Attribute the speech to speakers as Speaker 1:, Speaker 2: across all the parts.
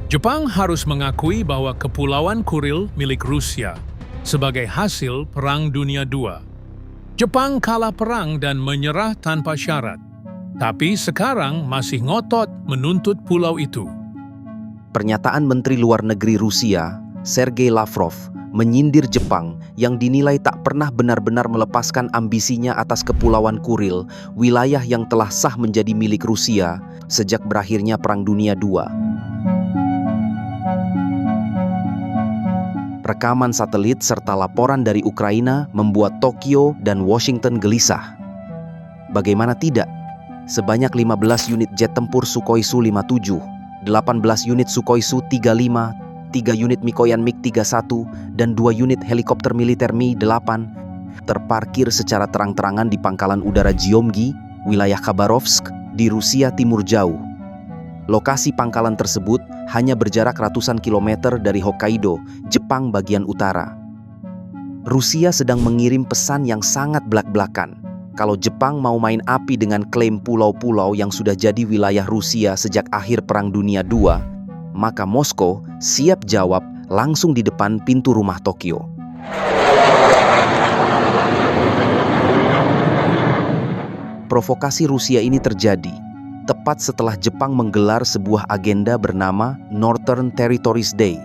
Speaker 1: Jepang harus mengakui bahwa Kepulauan Kuril milik Rusia sebagai hasil Perang Dunia II. Jepang kalah perang dan menyerah tanpa syarat, tapi sekarang masih ngotot menuntut pulau itu.
Speaker 2: Pernyataan Menteri Luar Negeri Rusia, Sergei Lavrov, menyindir Jepang yang dinilai tak pernah benar-benar melepaskan ambisinya atas Kepulauan Kuril, wilayah yang telah sah menjadi milik Rusia sejak berakhirnya Perang Dunia II. Rekaman satelit serta laporan dari Ukraina membuat Tokyo dan Washington gelisah. Bagaimana tidak? Sebanyak 15 unit jet tempur Sukhoi Su-57, 18 unit Sukhoi Su-35, 3 unit Mikoyan MiG-31, dan 2 unit helikopter militer Mi-8 terparkir secara terang-terangan di pangkalan udara Gyomgi, wilayah Khabarovsk, di Rusia Timur Jauh. Lokasi pangkalan tersebut hanya berjarak ratusan kilometer dari Hokkaido, Jepang bagian utara. Rusia sedang mengirim pesan yang sangat belak-belakan. Kalau Jepang mau main api dengan klaim pulau-pulau yang sudah jadi wilayah Rusia sejak akhir Perang Dunia II, maka Moskow siap jawab langsung di depan pintu rumah Tokyo. Provokasi Rusia ini terjadi tepat setelah Jepang menggelar sebuah agenda bernama Northern Territories Day,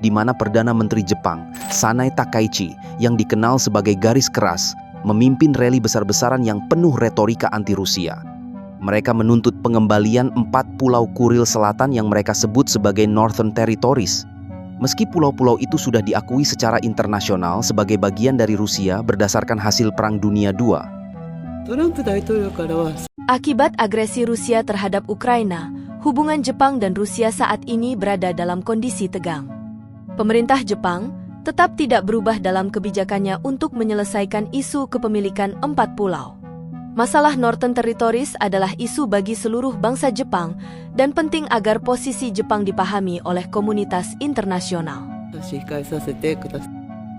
Speaker 2: di mana Perdana Menteri Jepang, Sanai Takaichi, yang dikenal sebagai garis keras, memimpin rally besar-besaran yang penuh retorika anti-Rusia. Mereka menuntut pengembalian 4 pulau Kuril Selatan yang mereka sebut sebagai Northern Territories. Meski pulau-pulau itu sudah diakui secara internasional sebagai bagian dari Rusia berdasarkan hasil Perang Dunia II.
Speaker 3: Akibat agresi Rusia terhadap Ukraina, hubungan Jepang dan Rusia saat ini berada dalam kondisi tegang. Pemerintah Jepang tetap tidak berubah dalam kebijakannya untuk menyelesaikan isu kepemilikan 4 pulau. Masalah Northern Territories adalah isu bagi seluruh bangsa Jepang dan penting agar posisi Jepang dipahami oleh komunitas internasional.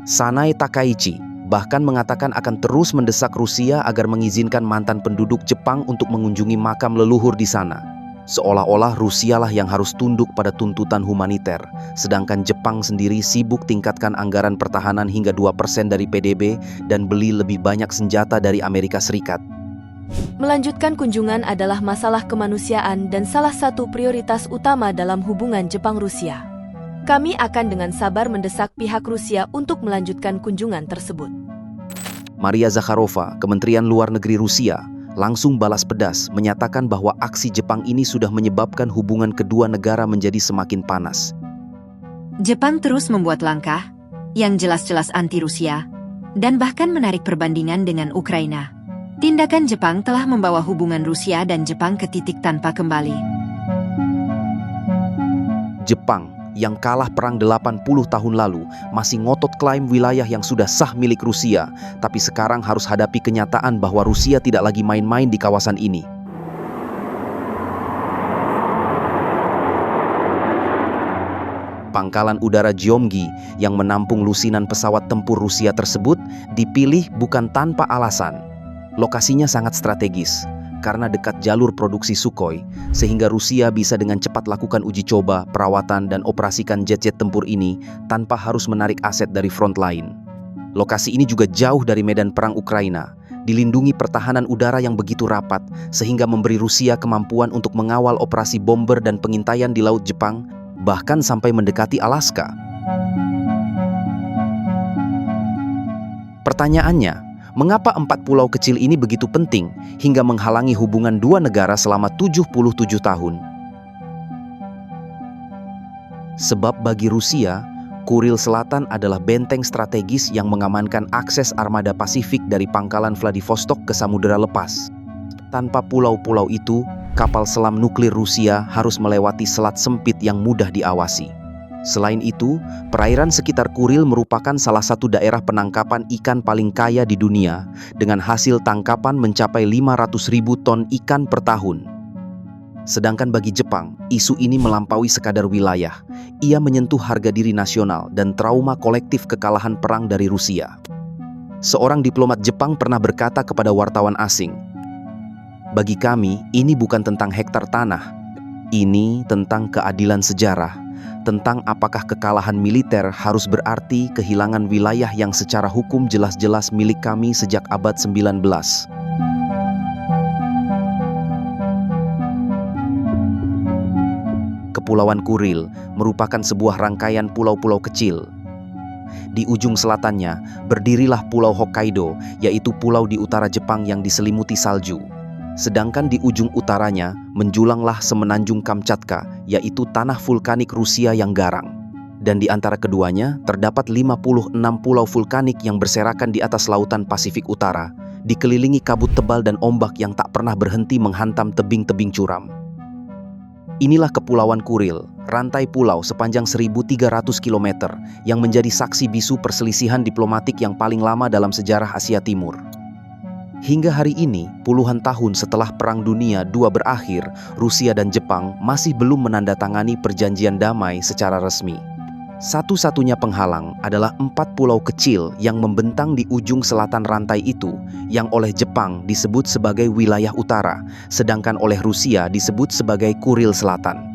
Speaker 2: Sanai Takaichi bahkan mengatakan akan terus mendesak Rusia agar mengizinkan mantan penduduk Jepang untuk mengunjungi makam leluhur di sana. Seolah-olah Rusialah yang harus tunduk pada tuntutan humaniter, sedangkan Jepang sendiri sibuk tingkatkan anggaran pertahanan hingga 2% dari PDB dan beli lebih banyak senjata dari Amerika Serikat.
Speaker 3: Melanjutkan kunjungan adalah masalah kemanusiaan dan salah satu prioritas utama dalam hubungan Jepang-Rusia. Kami akan dengan sabar mendesak pihak Rusia untuk melanjutkan kunjungan tersebut.
Speaker 2: Maria Zakharova, Kementerian Luar Negeri Rusia, langsung balas pedas menyatakan bahwa aksi Jepang ini sudah menyebabkan hubungan kedua negara menjadi semakin panas.
Speaker 4: Jepang terus membuat langkah yang jelas-jelas anti-Rusia dan bahkan menarik perbandingan dengan Ukraina. Tindakan Jepang telah membawa hubungan Rusia dan Jepang ke titik tanpa kembali.
Speaker 2: Jepang yang kalah perang 80 tahun lalu masih ngotot klaim wilayah yang sudah sah milik Rusia, tapi sekarang harus hadapi kenyataan bahwa Rusia tidak lagi main-main di kawasan ini. Pangkalan udara Gyomgi yang menampung lusinan pesawat tempur Rusia tersebut dipilih bukan tanpa alasan. Lokasinya sangat strategis karena dekat jalur produksi Sukhoi, sehingga Rusia bisa dengan cepat lakukan uji coba, perawatan, dan operasikan jet-jet tempur ini tanpa harus menarik aset dari front line. Lokasi ini juga jauh dari medan perang Ukraina, dilindungi pertahanan udara yang begitu rapat, sehingga memberi Rusia kemampuan untuk mengawal operasi bomber dan pengintaian di Laut Jepang, bahkan sampai mendekati Alaska. Pertanyaannya, mengapa 4 pulau kecil ini begitu penting hingga menghalangi hubungan dua negara selama 77 tahun? Sebab bagi Rusia, Kuril Selatan adalah benteng strategis yang mengamankan akses armada Pasifik dari pangkalan Vladivostok ke Samudera Lepas. Tanpa pulau-pulau itu, kapal selam nuklir Rusia harus melewati selat sempit yang mudah diawasi. Selain itu, perairan sekitar Kuril merupakan salah satu daerah penangkapan ikan paling kaya di dunia, dengan hasil tangkapan mencapai 500.000 ton ikan per tahun. Sedangkan bagi Jepang, isu ini melampaui sekadar wilayah. Ia menyentuh harga diri nasional dan trauma kolektif kekalahan perang dari Rusia. Seorang diplomat Jepang pernah berkata kepada wartawan asing, "Bagi kami, ini bukan tentang hektar tanah. Ini tentang keadilan sejarah. tentang apakah kekalahan militer harus berarti kehilangan wilayah yang secara hukum jelas-jelas milik kami sejak abad 19. Kepulauan Kuril merupakan sebuah rangkaian pulau-pulau kecil. Di ujung selatannya berdirilah Pulau Hokkaido, yaitu pulau di utara Jepang yang diselimuti salju. Sedangkan di ujung utaranya menjulanglah semenanjung Kamchatka, yaitu tanah vulkanik Rusia yang garang. Dan di antara keduanya terdapat 56 pulau vulkanik yang berserakan di atas lautan Pasifik Utara, dikelilingi kabut tebal dan ombak yang tak pernah berhenti menghantam tebing-tebing curam. Inilah Kepulauan Kuril, rantai pulau sepanjang 1.300 km yang menjadi saksi bisu perselisihan diplomatik yang paling lama dalam sejarah Asia Timur. Hingga hari ini, puluhan tahun setelah Perang Dunia II berakhir, Rusia dan Jepang masih belum menandatangani perjanjian damai secara resmi. Satu-satunya penghalang adalah 4 pulau kecil yang membentang di ujung selatan rantai itu, yang oleh Jepang disebut sebagai wilayah utara, sedangkan oleh Rusia disebut sebagai Kuril Selatan.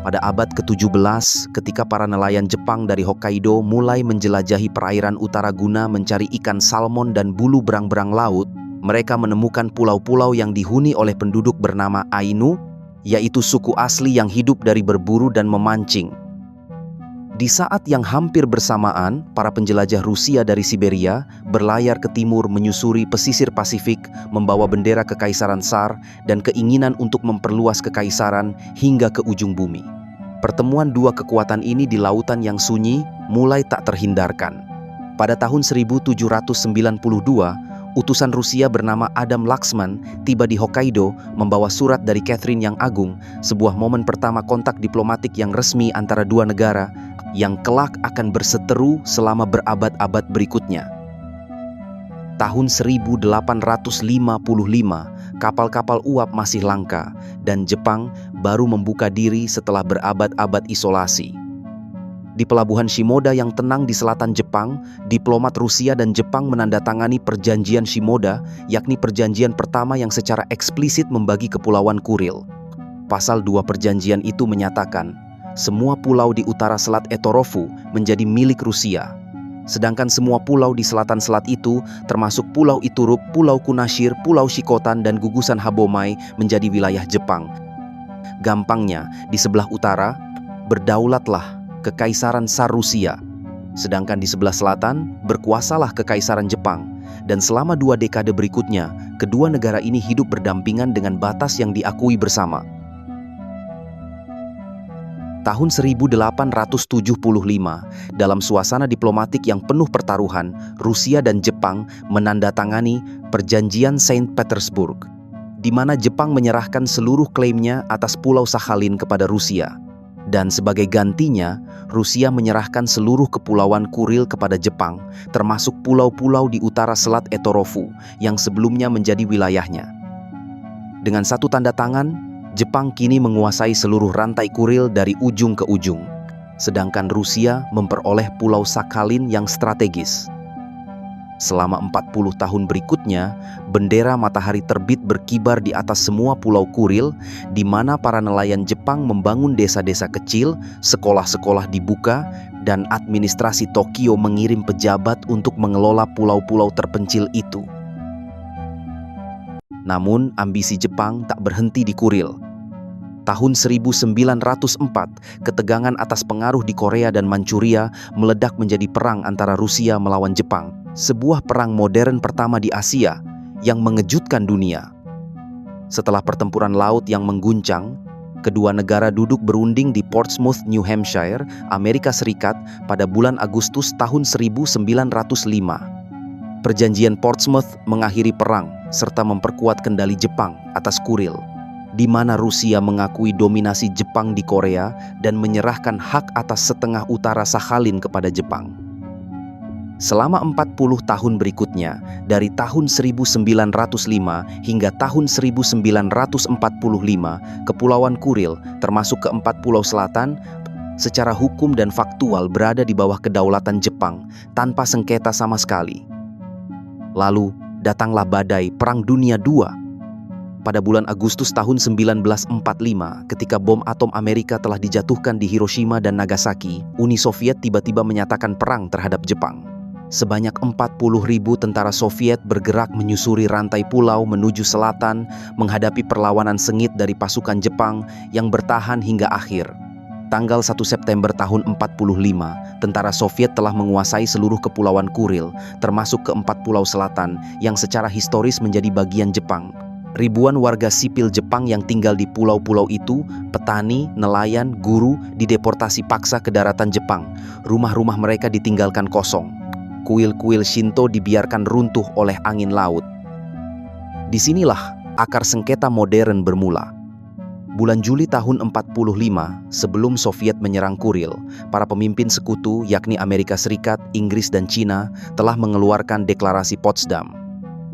Speaker 2: Pada abad ke-17, ketika para nelayan Jepang dari Hokkaido mulai menjelajahi perairan utara guna mencari ikan salmon dan bulu berang-berang laut, mereka menemukan pulau-pulau yang dihuni oleh penduduk bernama Ainu, yaitu suku asli yang hidup dari berburu dan memancing. Di saat yang hampir bersamaan, para penjelajah Rusia dari Siberia berlayar ke timur menyusuri pesisir Pasifik, membawa bendera Kekaisaran Tsar dan keinginan untuk memperluas kekaisaran hingga ke ujung bumi. Pertemuan dua kekuatan ini di lautan yang sunyi mulai tak terhindarkan. Pada tahun 1792, utusan Rusia bernama Adam Laxman tiba di Hokkaido membawa surat dari Catherine yang Agung, sebuah momen pertama kontak diplomatik yang resmi antara dua negara yang kelak akan berseteru selama berabad-abad berikutnya. Tahun 1855, kapal-kapal uap masih langka dan Jepang baru membuka diri setelah berabad-abad isolasi. Di pelabuhan Shimoda yang tenang di selatan Jepang, diplomat Rusia dan Jepang menandatangani perjanjian Shimoda, yakni perjanjian pertama yang secara eksplisit membagi Kepulauan Kuril. Pasal 2 perjanjian itu menyatakan, semua pulau di utara Selat Etorofu menjadi milik Rusia. Sedangkan semua pulau di selatan selat itu, termasuk Pulau Iturup, Pulau Kunashir, Pulau Shikotan, dan gugusan Habomai menjadi wilayah Jepang. Gampangnya, di sebelah utara, berdaulatlah Kekaisaran Tsar Rusia, sedangkan di sebelah selatan berkuasalah Kekaisaran Jepang, dan selama 2 dekade berikutnya, kedua negara ini hidup berdampingan dengan batas yang diakui bersama. Tahun 1875, dalam suasana diplomatik yang penuh pertaruhan, Rusia dan Jepang menandatangani Perjanjian Saint Petersburg, di mana Jepang menyerahkan seluruh klaimnya atas Pulau Sakhalin kepada Rusia. Dan sebagai gantinya, Rusia menyerahkan seluruh Kepulauan Kuril kepada Jepang, termasuk pulau-pulau di utara Selat Etorofu yang sebelumnya menjadi wilayahnya. Dengan satu tanda tangan, Jepang kini menguasai seluruh rantai Kuril dari ujung ke ujung, sedangkan Rusia memperoleh Pulau Sakhalin yang strategis. Selama 40 tahun berikutnya, bendera matahari terbit berkibar di atas semua pulau Kuril, di mana para nelayan Jepang membangun desa-desa kecil, sekolah-sekolah dibuka, dan administrasi Tokyo mengirim pejabat untuk mengelola pulau-pulau terpencil itu. Namun, ambisi Jepang tak berhenti di Kuril. Tahun 1904, ketegangan atas pengaruh di Korea dan Manchuria meledak menjadi perang antara Rusia melawan Jepang. Sebuah perang modern pertama di Asia yang mengejutkan dunia. Setelah pertempuran laut yang mengguncang, kedua negara duduk berunding di Portsmouth, New Hampshire, Amerika Serikat pada bulan Agustus tahun 1905. Perjanjian Portsmouth mengakhiri perang serta memperkuat kendali Jepang atas Kuril, di mana Rusia mengakui dominasi Jepang di Korea dan menyerahkan hak atas setengah utara Sakhalin kepada Jepang. Selama 40 tahun berikutnya, dari tahun 1905 hingga tahun 1945, Kepulauan Kuril, termasuk keempat pulau selatan, secara hukum dan faktual berada di bawah kedaulatan Jepang, tanpa sengketa sama sekali. Lalu, datanglah badai Perang Dunia II. Pada bulan Agustus tahun 1945, ketika bom atom Amerika telah dijatuhkan di Hiroshima dan Nagasaki, Uni Soviet tiba-tiba menyatakan perang terhadap Jepang. Sebanyak 40.000 tentara Soviet bergerak menyusuri rantai pulau menuju selatan, menghadapi perlawanan sengit dari pasukan Jepang yang bertahan hingga akhir. Tanggal 1 September tahun 45, tentara Soviet telah menguasai seluruh kepulauan Kuril, termasuk keempat pulau selatan yang secara historis menjadi bagian Jepang. Ribuan warga sipil Jepang yang tinggal di pulau-pulau itu, petani, nelayan, guru, dideportasi paksa ke daratan Jepang. Rumah-rumah mereka ditinggalkan kosong. Kuil-kuil Shinto dibiarkan runtuh oleh angin laut. Disinilah akar sengketa modern bermula. Bulan Juli tahun 45, sebelum Soviet menyerang Kuril, para pemimpin sekutu yakni Amerika Serikat, Inggris, dan Cina telah mengeluarkan deklarasi Potsdam.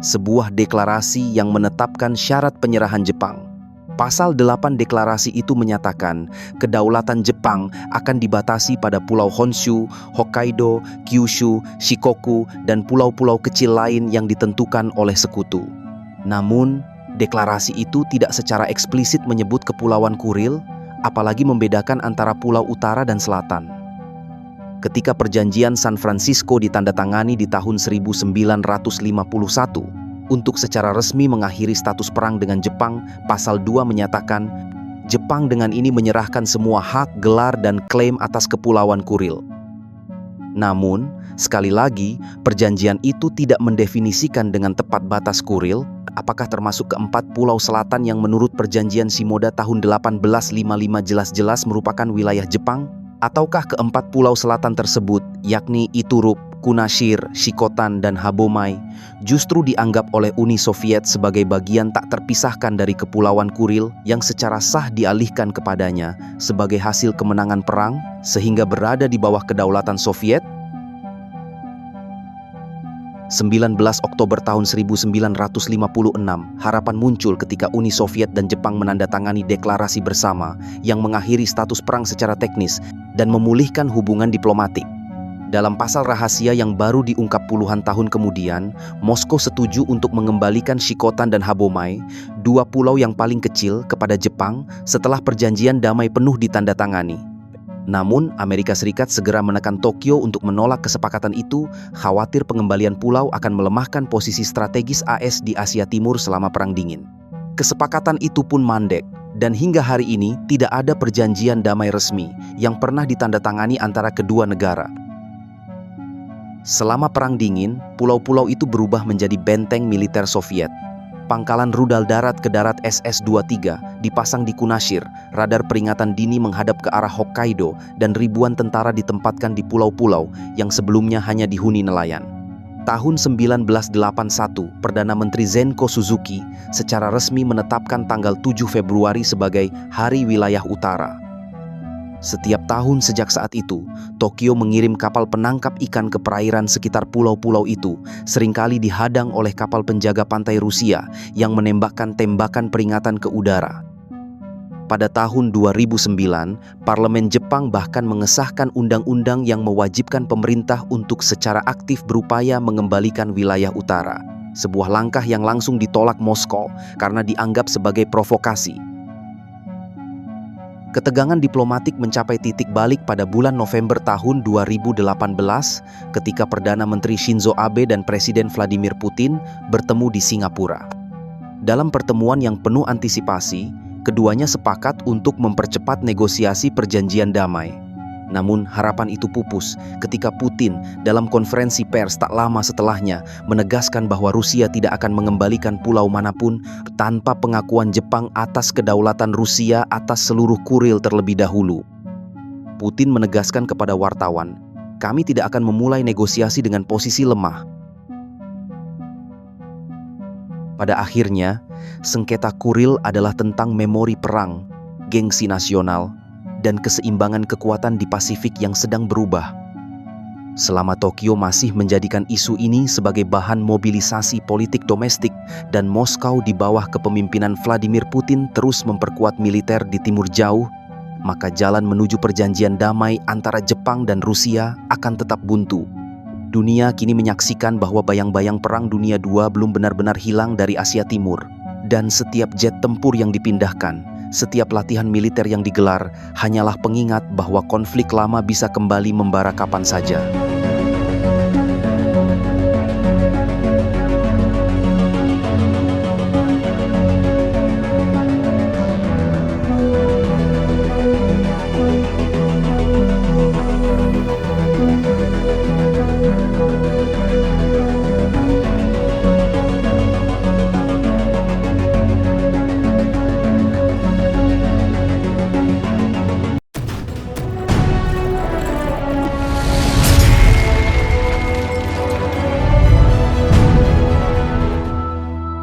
Speaker 2: Sebuah deklarasi yang menetapkan syarat penyerahan Jepang. Pasal 8 deklarasi itu menyatakan kedaulatan Jepang akan dibatasi pada Pulau Honshu, Hokkaido, Kyushu, Shikoku, dan pulau-pulau kecil lain yang ditentukan oleh sekutu. Namun, deklarasi itu tidak secara eksplisit menyebut Kepulauan Kuril, apalagi membedakan antara Pulau Utara dan Selatan. Ketika perjanjian San Francisco ditandatangani di tahun 1951, untuk secara resmi mengakhiri status perang dengan Jepang, pasal 2 menyatakan, Jepang dengan ini menyerahkan semua hak, gelar, dan klaim atas Kepulauan Kuril. Namun, sekali lagi, perjanjian itu tidak mendefinisikan dengan tepat batas Kuril, apakah termasuk keempat pulau selatan yang menurut perjanjian Shimoda tahun 1855 jelas-jelas merupakan wilayah Jepang, ataukah keempat pulau selatan tersebut, yakni Iturup, Kunashir, Shikotan, dan Habomai, justru dianggap oleh Uni Soviet sebagai bagian tak terpisahkan dari Kepulauan Kuril yang secara sah dialihkan kepadanya sebagai hasil kemenangan perang, sehingga berada di bawah kedaulatan Soviet? 19 Oktober tahun 1956, harapan muncul ketika Uni Soviet dan Jepang menandatangani deklarasi bersama yang mengakhiri status perang secara teknis dan memulihkan hubungan diplomatik. Dalam pasal rahasia yang baru diungkap puluhan tahun kemudian, Moskow setuju untuk mengembalikan Shikotan dan Habomai, dua pulau yang paling kecil, kepada Jepang setelah perjanjian damai penuh ditandatangani. Namun, Amerika Serikat segera menekan Tokyo untuk menolak kesepakatan itu, khawatir pengembalian pulau akan melemahkan posisi strategis AS di Asia Timur selama Perang Dingin. Kesepakatan itu pun mandek, dan hingga hari ini tidak ada perjanjian damai resmi yang pernah ditandatangani antara kedua negara. Selama Perang Dingin, pulau-pulau itu berubah menjadi benteng militer Soviet. Pangkalan rudal darat ke darat SS-23 dipasang di Kunashir, radar peringatan dini menghadap ke arah Hokkaido, dan ribuan tentara ditempatkan di pulau-pulau yang sebelumnya hanya dihuni nelayan. Tahun 1981, Perdana Menteri Zenko Suzuki secara resmi menetapkan tanggal 7 Februari sebagai Hari Wilayah Utara. Setiap tahun sejak saat itu, Tokyo mengirim kapal penangkap ikan ke perairan sekitar pulau-pulau itu, seringkali dihadang oleh kapal penjaga pantai Rusia yang menembakkan tembakan peringatan ke udara. Pada tahun 2009, Parlemen Jepang bahkan mengesahkan undang-undang yang mewajibkan pemerintah untuk secara aktif berupaya mengembalikan wilayah utara. Sebuah langkah yang langsung ditolak Moskow karena dianggap sebagai provokasi. Ketegangan diplomatik mencapai titik balik pada bulan November tahun 2018 ketika Perdana Menteri Shinzo Abe dan Presiden Vladimir Putin bertemu di Singapura. Dalam pertemuan yang penuh antisipasi, keduanya sepakat untuk mempercepat negosiasi perjanjian damai. Namun harapan itu pupus ketika Putin dalam konferensi pers tak lama setelahnya menegaskan bahwa Rusia tidak akan mengembalikan pulau manapun tanpa pengakuan Jepang atas kedaulatan Rusia atas seluruh Kuril terlebih dahulu. Putin menegaskan kepada wartawan, "Kami tidak akan memulai negosiasi dengan posisi lemah." Pada akhirnya, sengketa Kuril adalah tentang memori perang, gengsi nasional, dan keseimbangan kekuatan di Pasifik yang sedang berubah. Selama Tokyo masih menjadikan isu ini sebagai bahan mobilisasi politik domestik dan Moskow di bawah kepemimpinan Vladimir Putin terus memperkuat militer di Timur Jauh, maka jalan menuju perjanjian damai antara Jepang dan Rusia akan tetap buntu. Dunia kini menyaksikan bahwa bayang-bayang Perang Dunia II belum benar-benar hilang dari Asia Timur. Dan setiap jet tempur yang dipindahkan, setiap latihan militer yang digelar hanyalah pengingat bahwa konflik lama bisa kembali membara kapan saja.